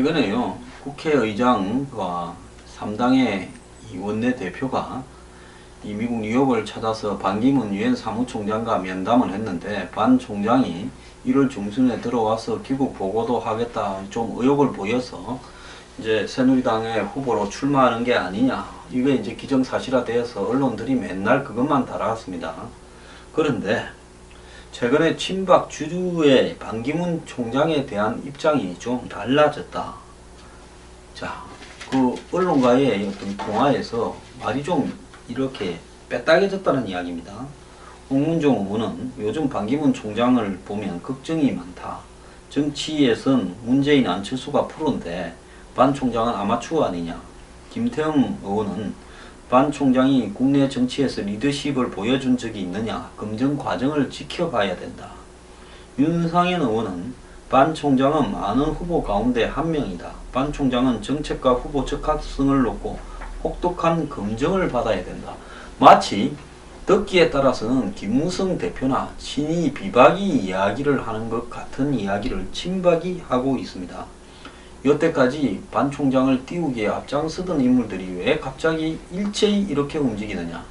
최근에요, 국회의장과 3당의 이 원내대표가 이 미국 뉴욕을 찾아서 반기문 유엔 사무총장과 면담을 했는데, 반 총장이 1월 중순에 들어와서 귀국 보고도 하겠다 좀 의욕을 보여서 이제 새누리당의 후보로 출마하는 게 아니냐, 이게 이제 기정사실화되어서 언론들이 맨날 그것만 달아왔습니다. 그런데 최근에 친박 주류의 반기문 총장에 대한 입장이 좀 달라졌다. 자, 그 언론과의 어떤 통화에서 말이 좀 이렇게 빼딱해졌다는 이야기입니다. 홍문종 의원은 요즘 반기문 총장을 보면 걱정이 많다. 정치에선 문재인 안철수가 프로인데 반 총장은 아마추어 아니냐. 김태형 의원은 반 총장이 국내 정치에서 리더십을 보여준 적이 있느냐, 검증 과정을 지켜봐야 된다. 윤상현 의원은 반 총장은 많은 후보 가운데 한 명이다. 반 총장은 정책과 후보 적합성을 놓고 혹독한 검증을 받아야 된다. 마치 듣기에 따라서는 김무성 대표나 친이 비박이 이야기를 하는 것 같은 이야기를 친박이 하고 있습니다. 여태까지 반 총장을 띄우기에 앞장서던 인물들이 왜 갑자기 일제히 이렇게 움직이느냐.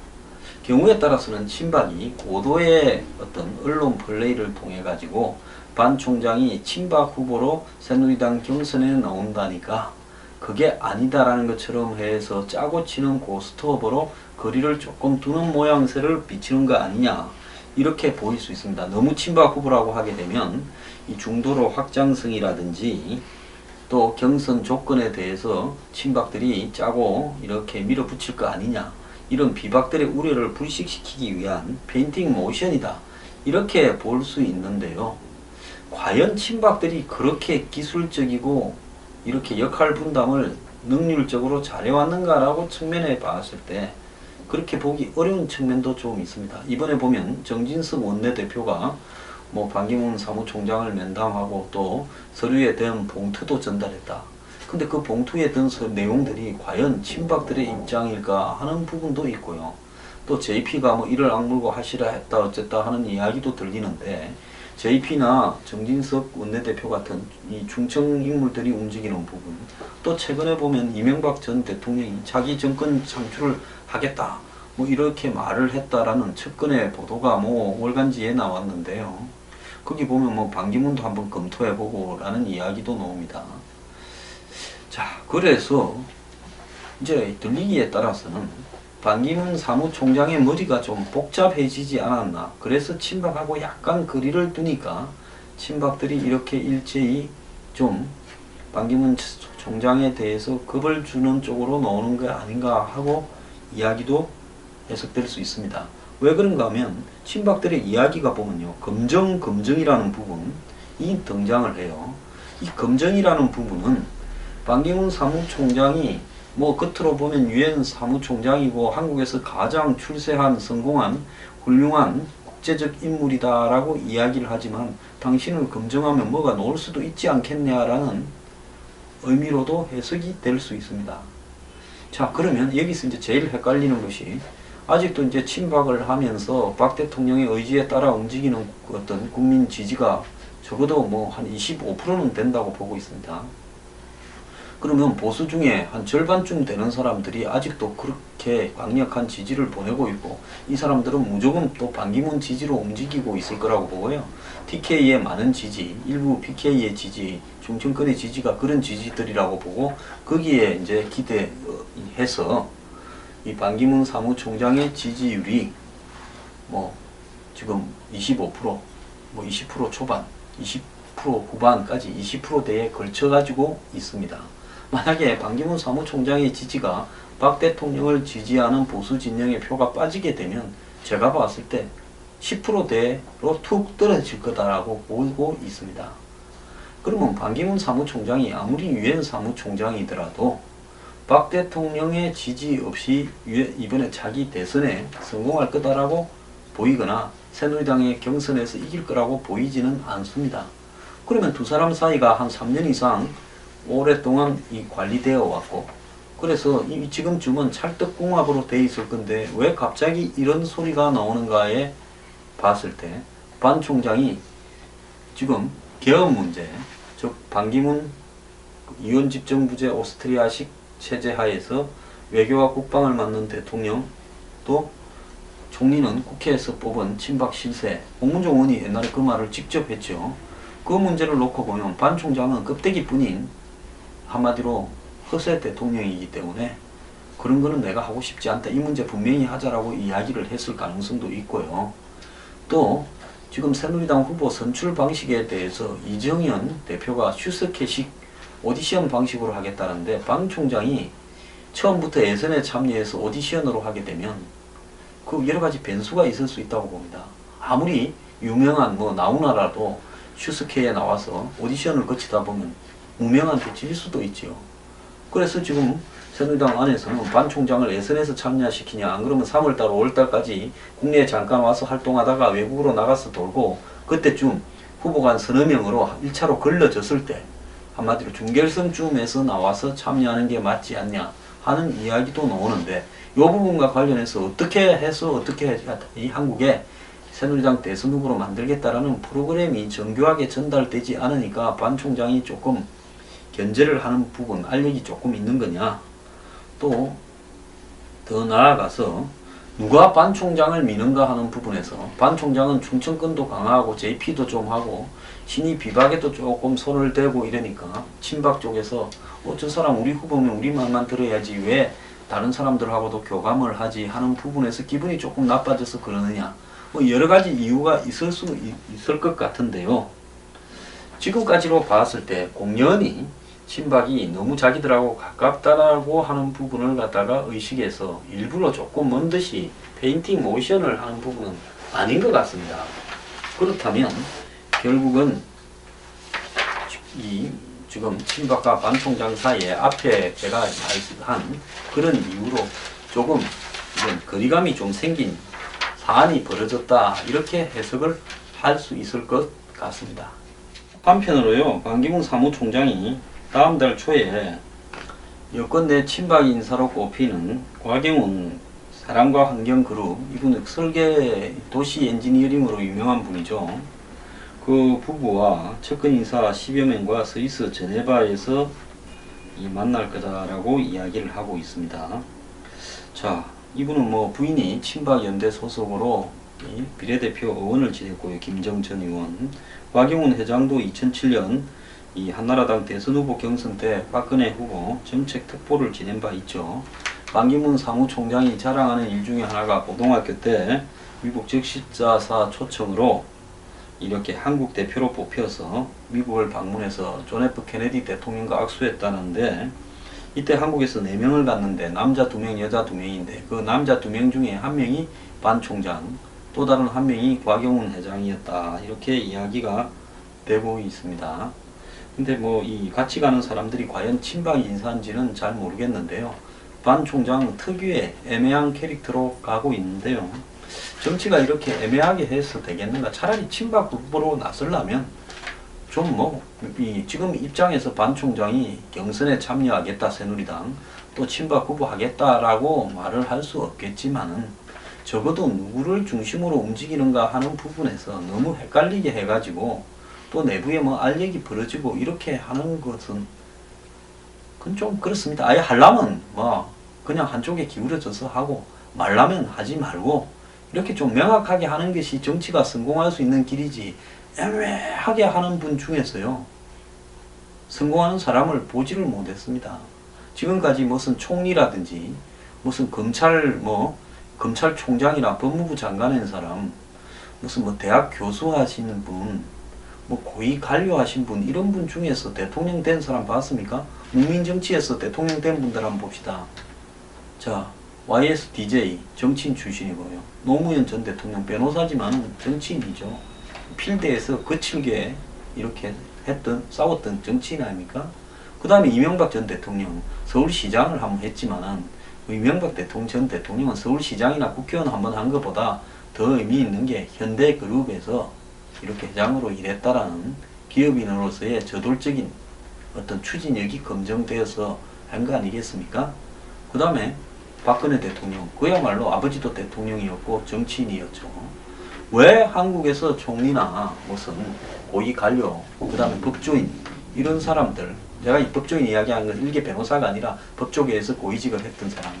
경우에 따라서는 친박이 고도의 어떤 언론 플레이를 통해 가지고 반 총장이 친박 후보로 새누리당 경선에 나온다니까 그게 아니다라는 것처럼 해서 짜고 치는 고스톱으로 거리를 조금 두는 모양새를 비치는 거 아니냐, 이렇게 보일 수 있습니다. 너무 친박 후보라고 하게 되면 이 중도로 확장성이라든지 또 경선 조건에 대해서 친박들이 짜고 이렇게 밀어붙일 거 아니냐, 이런 비박들의 우려를 불식시키기 위한 페인팅 모션이다, 이렇게 볼 수 있는데요. 과연 친박들이 그렇게 기술적이고 이렇게 역할 분담을 능률적으로 잘해왔는가라고 측면에 봤을 때 그렇게 보기 어려운 측면도 좀 있습니다. 이번에 보면 정진석 원내대표가 반기문 사무총장을 면담하고 또 서류에 든 봉투도 전달했다. 근데 그 봉투에 든 내용들이 과연 친박들의 입장일까 하는 부분도 있고요. 또 JP가 이를 악물고 하시라 했다 어쨌다 하는 이야기도 들리는데, JP나 정진석 원내대표 같은 이 중청 인물들이 움직이는 부분, 또 최근에 보면 이명박 전 대통령이 자기 정권 창출을 하겠다 이렇게 말을 했다라는 측근의 보도가 월간지에 나왔는데요. 거기 보면 반기문도 한번 검토해보고 라는 이야기도 나옵니다. 자, 그래서 이제 들리기에 따라서는 반기문 사무총장의 머리가 좀 복잡해지지 않았나. 그래서 친박하고 약간 거리를 두니까 친박들이 이렇게 일제히 좀 반기문 총장에 대해서 겁을 주는 쪽으로 나오는 게 아닌가 하고 이야기도 해석될 수 있습니다. 왜 그런가 하면 친박들의 이야기가 보면요, 검정이라는 부분이 등장을 해요. 이 검정이라는 부분은 반기문 사무총장이 겉으로 보면 유엔 사무총장이고 한국에서 가장 출세한 성공한 훌륭한 국제적 인물이다라고 이야기를 하지만 당신을 검증하면 뭐가 나올 수도 있지 않겠냐라는 의미로도 해석이 될 수 있습니다. 자, 그러면 여기서 이제 제일 헷갈리는 것이 아직도 이제 친박을 하면서 박 대통령의 의지에 따라 움직이는 어떤 국민 지지가 적어도 한 25%는 된다고 보고 있습니다. 그러면 보수 중에 한 절반쯤 되는 사람들이 아직도 그렇게 강력한 지지를 보내고 있고, 이 사람들은 무조건 또 반기문 지지로 움직이고 있을 거라고 보고요. TK의 많은 지지, 일부 PK의 지지, 중천권의 지지가 그런 지지들이라고 보고, 거기에 이제 기대해서 이 반기문 사무총장의 지지율이 지금 25%, 20% 초반, 20% 후반까지 20%대에 걸쳐가지고 있습니다. 만약에 반기문 사무총장의 지지가 박 대통령을 지지하는 보수 진영의 표가 빠지게 되면 제가 봤을 때 10%대로 툭 떨어질 거다라고 보고 있습니다. 그러면 반기문 사무총장이 아무리 유엔 사무총장이더라도 박 대통령의 지지 없이 이번에 자기 대선에 성공할 거다라고 보이거나 새누리당의 경선에서 이길 거라고 보이지는 않습니다. 그러면 두 사람 사이가 한 3년 이상 오랫동안 관리되어 왔고, 그래서 지금쯤은 찰떡궁합으로 돼 있을 건데 왜 갑자기 이런 소리가 나오는가에 봤을 때 반 총장이 지금 개헌 문제, 즉 반기문 이원 집정부제 오스트리아식 체제 하에서 외교와 국방을 맡는 대통령, 또 총리는 국회에서 뽑은 친박 실세, 홍문종 의원이 옛날에 그 말을 직접 했죠. 그 문제를 놓고 보면 반 총장은 껍데기뿐인 한마디로 허세 대통령이기 때문에 그런 거는 내가 하고 싶지 않다. 이 문제 분명히 하자라고 이야기를 했을 가능성도 있고요. 또 지금 새누리당 후보 선출 방식에 대해서 이정현 대표가 슈스케식 오디션 방식으로 하겠다는데 반 총장이 처음부터 예선에 참여해서 오디션으로 하게 되면 그 여러 가지 변수가 있을 수 있다고 봅니다. 아무리 유명한 나훈아라도 슈스케에 나와서 오디션을 거치다 보면 무명한테 질 수도 있지요. 그래서 지금 새누리당 안에서는 반 총장을 예선에서 참여시키냐, 안 그러면 3월달, 5월달까지 국내에 잠깐 와서 활동하다가 외국으로 나가서 돌고 그때쯤 후보가 한 서너 명으로 1차로 걸러졌을 때 한마디로 준결승쯤에서 나와서 참여하는 게 맞지 않냐 하는 이야기도 나오는데 이 부분과 관련해서 어떻게 해서 이 한국에 새누리당 대선 후보로 만들겠다라는 프로그램이 정교하게 전달되지 않으니까 반 총장이 조금 견제를 하는 부분, 알력이 조금 있는 거냐. 또 더 나아가서 누가 반 총장을 미는가 하는 부분에서 반 총장은 충청권도 강하고 JP도 좀 하고 신이 비박에도 조금 손을 대고 이러니까 친박 쪽에서 저 사람 우리 후보면 우리 말만 들어야지 왜 다른 사람들하고도 교감을 하지 하는 부분에서 기분이 조금 나빠져서 그러느냐. 여러 가지 이유가 있을 수 있을 것 같은데요. 지금까지로 봤을 때 공연히 친박이 너무 자기들하고 가깝다라고 하는 부분을 갖다가 의식해서 일부러 조금 먼 듯이 페인팅 모션을 하는 부분은 아닌 것 같습니다. 그렇다면 결국은 이 지금 친박과 반 총장 사이에 앞에 제가 한 그런 이유로 조금 이런 거리감이 좀 생긴 사안이 벌어졌다 이렇게 해석을 할 수 있을 것 같습니다. 한편으로요, 반기문 사무총장이 다음 달 초에 여권 내 친박 인사로 꼽히는 곽영훈 사람과 환경그룹, 이분은 설계 도시 엔지니어링으로 유명한 분이죠. 그 부부와 측근 인사 10여 명과 스위스 제네바에서 만날 거다라고 이야기를 하고 있습니다. 자, 이분은 부인이 친박연대 소속으로 비례대표 의원을 지냈고요. 김정전 의원. 곽영훈 회장도 2007년 이 한나라당 대선 후보 경선 때 박근혜 후보 정책 특보를 지낸 바 있죠. 반기문 사무총장이 자랑하는 일 중에 하나가 고등학교 때 미국 적십자사 초청으로 이렇게 한국 대표로 뽑혀서 미국을 방문해서 존 F 케네디 대통령과 악수했다는데 이때 한국에서 4명을 갔는데 남자 2명, 여자 2명인데 그 남자 2명 중에 한 명이 반 총장, 또 다른 한 명이 곽영훈 회장이었다. 이렇게 이야기가 되고 있습니다. 근데 이 같이 가는 사람들이 과연 친박 인사인지는 잘 모르겠는데요. 반 총장은 특유의 애매한 캐릭터로 가고 있는데요. 정치가 이렇게 애매하게 해서 되겠는가? 차라리 친박 후보로 나서려면 좀 지금 입장에서 반 총장이 경선에 참여하겠다 새누리당 또 친박 후보 하겠다라고 말을 할 수 없겠지만은 적어도 누구를 중심으로 움직이는가 하는 부분에서 너무 헷갈리게 해가지고 또 내부에 알력이 벌어지고 이렇게 하는 것은 그건 좀 그렇습니다. 아예 하려면 그냥 한쪽에 기울어져서 하고 말라면 하지 말고 이렇게 좀 명확하게 하는 것이 정치가 성공할 수 있는 길이지 애매하게 하는 분 중에서요 성공하는 사람을 보지를 못했습니다. 지금까지 무슨 총리라든지 무슨 검찰총장이나 법무부 장관 한 사람 무슨 대학 교수 하시는 분 고위 관료하신 분 이런 분 중에서 대통령 된 사람 봤습니까? 국민정치에서 대통령 된 분들 한번 봅시다. 자, YSDJ 정치인 출신이고요. 노무현 전 대통령 변호사지만 정치인이죠. 필드에서 거칠게 이렇게 싸웠던 정치인 아닙니까? 그 다음에 이명박 전 대통령 서울시장을 한번 했지만은 이명박 전 대통령은 서울시장이나 국회의원 한번 한 것보다 더 의미 있는 게 현대그룹에서 이렇게 회장으로 일했다라는 기업인으로서의 저돌적인 어떤 추진력이 검증되어서 한 거 아니겠습니까? 그 다음에 박근혜 대통령, 그야말로 아버지도 대통령이었고 정치인이었죠. 왜 한국에서 총리나 무슨 고위 관료, 그 다음에 법조인 이런 사람들 제가 입법적인 이야기하는 건 일개 변호사가 아니라 법조계에서 고위직을 했던 사람,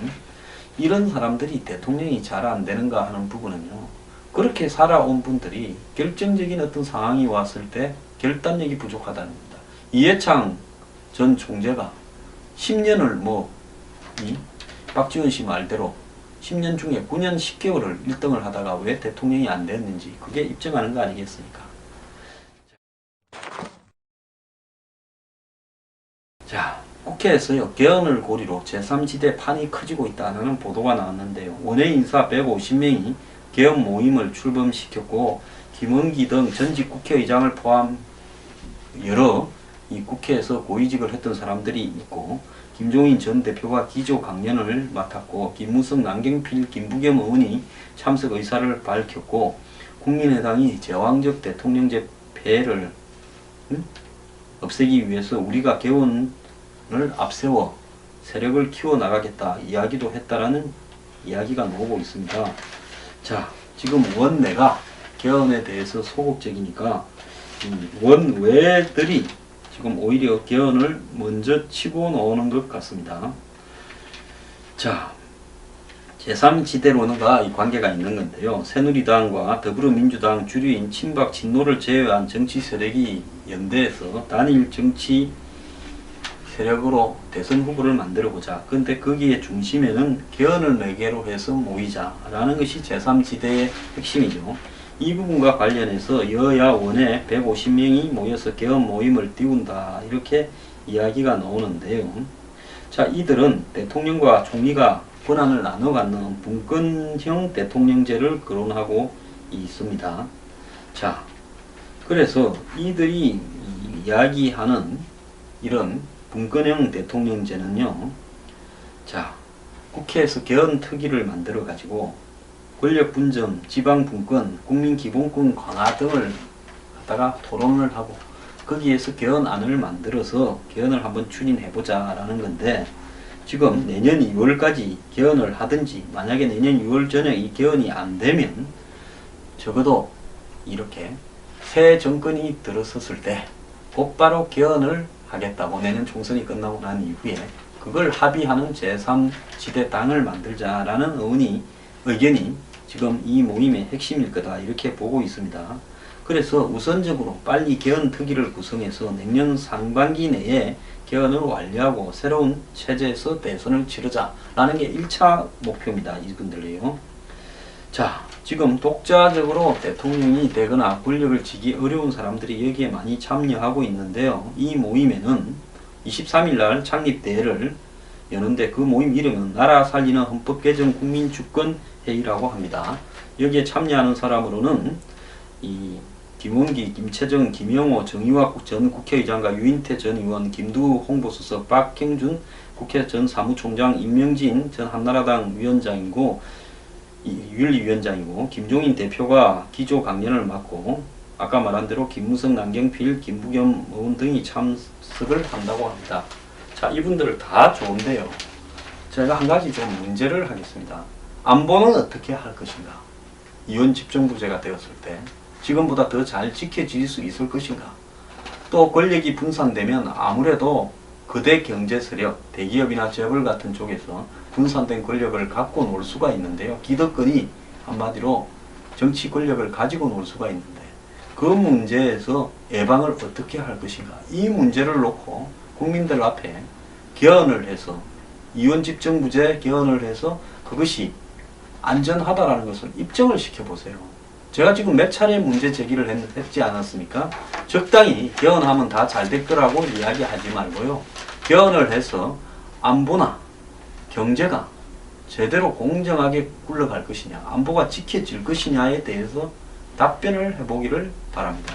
이런 사람들이 대통령이 잘 안 되는가 하는 부분은요, 그렇게 살아온 분들이 결정적인 어떤 상황이 왔을 때 결단력이 부족하다는 겁니다. 이해창 전 총재가 10년을 박지원 씨 말대로 10년 중에 9년 10개월을 1등을 하다가 왜 대통령이 안 됐는지 그게 입증하는 거 아니겠습니까? 자, 국회에서요, 개헌을 고리로 제3지대 판이 커지고 있다는 보도가 나왔는데요. 원외 인사 150명이 개헌 모임을 출범시켰고, 김원기 등 전직 국회의장을 포함 여러 이 국회에서 고위직을 했던 사람들이 있고, 김종인 전 대표가 기조 강연을 맡았고, 김무성, 남경필, 김부겸 의원이 참석 의사를 밝혔고, 국민의당이 제왕적 대통령제 폐해를 없애기 위해서 우리가 개헌을 앞세워 세력을 키워나가겠다 이야기도 했다라는 이야기가 나오고 있습니다. 자, 지금 원내가 개헌에 대해서 소극적이니까 원외들이 지금 오히려 개헌을 먼저 치고 나오는 것 같습니다. 자, 제3지대론과 이 관계가 있는 건데요. 새누리당과 더불어민주당 주류인 친박 진노를 제외한 정치 세력이 연대해서 단일 정치 세력으로 대선 후보를 만들어보자. 근데 거기에 중심에는 개헌을 매개로 해서 모이자라는 것이 제3지대의 핵심이죠. 이 부분과 관련해서 여야 원외 150명이 모여서 개헌 모임을 띄운다, 이렇게 이야기가 나오는데요. 자, 이들은 대통령과 총리가 권한을 나눠 갖는 분권형 대통령제를 거론하고 있습니다. 자, 그래서 이들이 이야기하는 이런 분권형 대통령제는요, 자, 국회에서 개헌 특위를 만들어 가지고 권력 분점, 지방 분권, 국민 기본권 강화 등을 갖다가 토론을 하고 거기에서 개헌안을 만들어서 개헌을 한번 추진해보자 라는 건데, 지금 내년 2월까지 개헌을 하든지, 만약에 내년 6월 전에 이 개헌이 안 되면 적어도 이렇게 새 정권이 들어섰을 때 곧바로 개헌을 하겠다고, 내년 총선이 끝나고 난 이후에 그걸 합의하는 제3지대 당을 만들자라는 의견이 지금 이 모임의 핵심일 거다, 이렇게 보고 있습니다. 그래서 우선적으로 빨리 개헌 특위를 구성해서 내년 상반기 내에 개헌을 완료하고 새로운 체제에서 대선을 치르자라는 게 1차 목표입니다. 이분들이요. 자, 지금 독자적으로 대통령이 되거나 권력을 쥐기 어려운 사람들이 여기에 많이 참여하고 있는데요. 이 모임에는 23일 날 창립대회를 여는데, 그 모임 이름은 나라 살리는 헌법 개정 국민 주권 회의라고 합니다. 여기에 참여하는 사람으로는 이 김원기, 김채정, 김영호, 정의화 전 국회의장과 유인태 전 의원, 김두우 홍보수석, 박형준 국회 전 사무총장, 임명진 전 한나라당 위원장이고 윤리위원장이고, 김종인 대표가 기조 강연을 맡고, 아까 말한 대로 김무성, 남경필, 김부겸 의원 등이 참석을 한다고 합니다. 자, 이분들 다 좋은데요, 제가 한 가지 좀 문제를 하겠습니다. 안보는 어떻게 할 것인가? 이원 집정부제가 되었을 때 지금보다 더 잘 지켜질 수 있을 것인가? 또 권력이 분산되면 아무래도 거대 경제 세력, 대기업이나 재벌 같은 쪽에서 분산된 권력을 갖고 놀 수가 있는데요. 기득권이 한마디로 정치 권력을 가지고 놀 수가 있는데, 그 문제에서 예방을 어떻게 할 것인가? 이 문제를 놓고 국민들 앞에 개헌을 해서, 이원 집정부제 개헌을 해서 그것이 안전하다라는 것을 입증을 시켜보세요. 제가 지금 몇 차례 문제 제기를 했지 않았습니까? 적당히 개헌하면 다 잘 될 거라고 이야기하지 말고요, 개헌을 해서 안보나 경제가 제대로 공정하게 굴러갈 것이냐, 안보가 지켜질 것이냐에 대해서 답변을 해보기를 바랍니다.